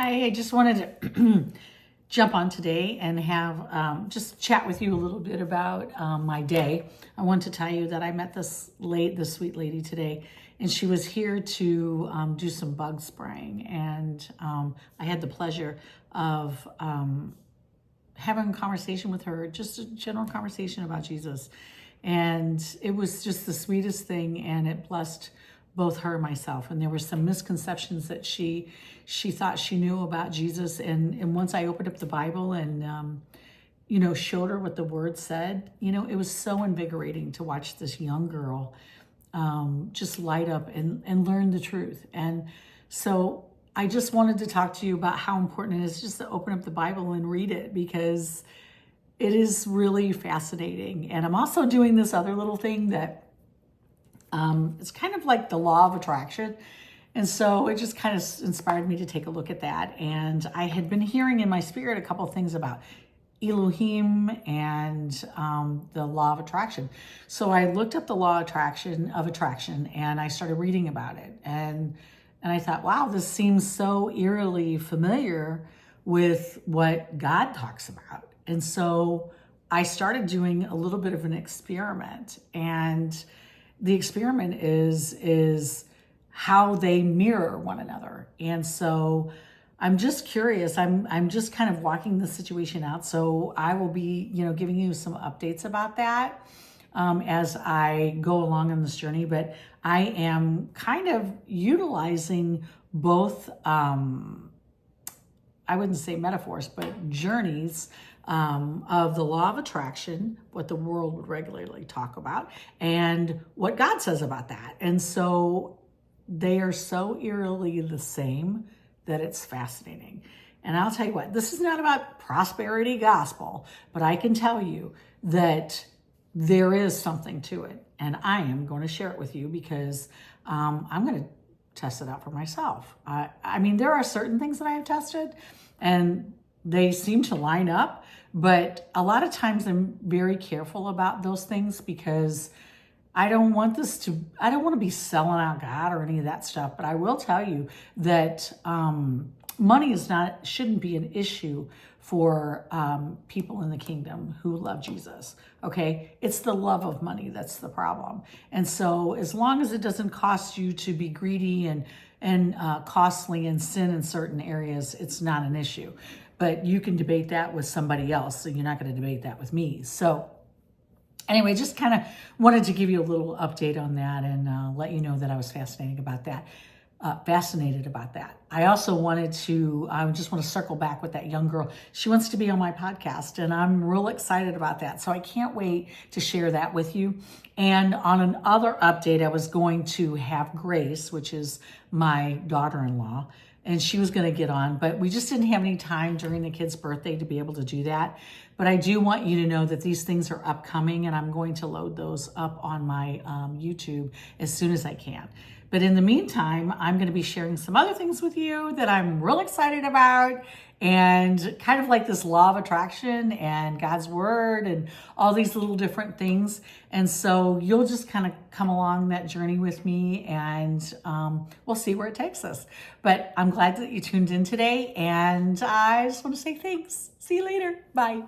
I just wanted to jump on today and have just chat with you a little bit about my day. I want to tell you that I met this sweet lady today, and she was here to do some bug spraying. And I had the pleasure of having a conversation with her, just a general conversation about Jesus. And it was just the sweetest thing, and it blessed both her and myself. And there were some misconceptions that she thought she knew about Jesus. And once I opened up the Bible and showed her what the word said, it was so invigorating to watch this young girl just light up and learn the truth. And so I just wanted to talk to you about how important it is just to open up the Bible and read it, because it is really fascinating. And I'm also doing this other little thing that it's kind of like the law of attraction. And so it just kind of inspired me to take a look at that. And I had been hearing in my spirit a couple of things about Elohim and the law of attraction. So I looked up the law of attraction and I started reading about it. And I thought, wow, this seems so eerily familiar with what God talks about. And so I started doing a little bit of an experiment, and the experiment is how they mirror one another. And so I'm just curious. I'm just kind of walking the situation out. So I will be, giving you some updates about that as I go along on this journey. But I am kind of utilizing both, I wouldn't say metaphors, but journeys of the law of attraction, what the world would regularly talk about, and what God says about that. And so they are so eerily the same that it's fascinating. And I'll tell you what, this is not about prosperity gospel, but I can tell you that there is something to it. And I am going to share it with you because I'm going to test it out for myself. I mean, there are certain things that I have tested and they seem to line up, but a lot of times I'm very careful about those things because I don't want to be selling out God or any of that stuff. But I will tell you that money shouldn't be an issue for people in the kingdom who love Jesus. Okay, it's the love of money that's the problem. And so as long as it doesn't cost you to be greedy and costly and sin in certain areas, it's not an issue. But you can debate that with somebody else, so you're not going to debate that with me. So anyway, just kind of wanted to give you a little update on that and let you know that I was fascinated about that. I also just want to circle back with that young girl. She wants to be on my podcast, and I'm real excited about that. So I can't wait to share that with you. And on another update, I was going to have Grace, which is my daughter-in-law, and she was going to get on, but we just didn't have any time during the kid's birthday to be able to do that. But I do want you to know that these things are upcoming, and I'm going to load those up on my YouTube as soon as I can. But in the meantime, I'm going to be sharing some other things with you that I'm real excited about, and kind of like this law of attraction and God's word and all these little different things. And so you'll just kind of come along that journey with me, and we'll see where it takes us. But I'm glad that you tuned in today, and I just want to say thanks. See you later. Bye.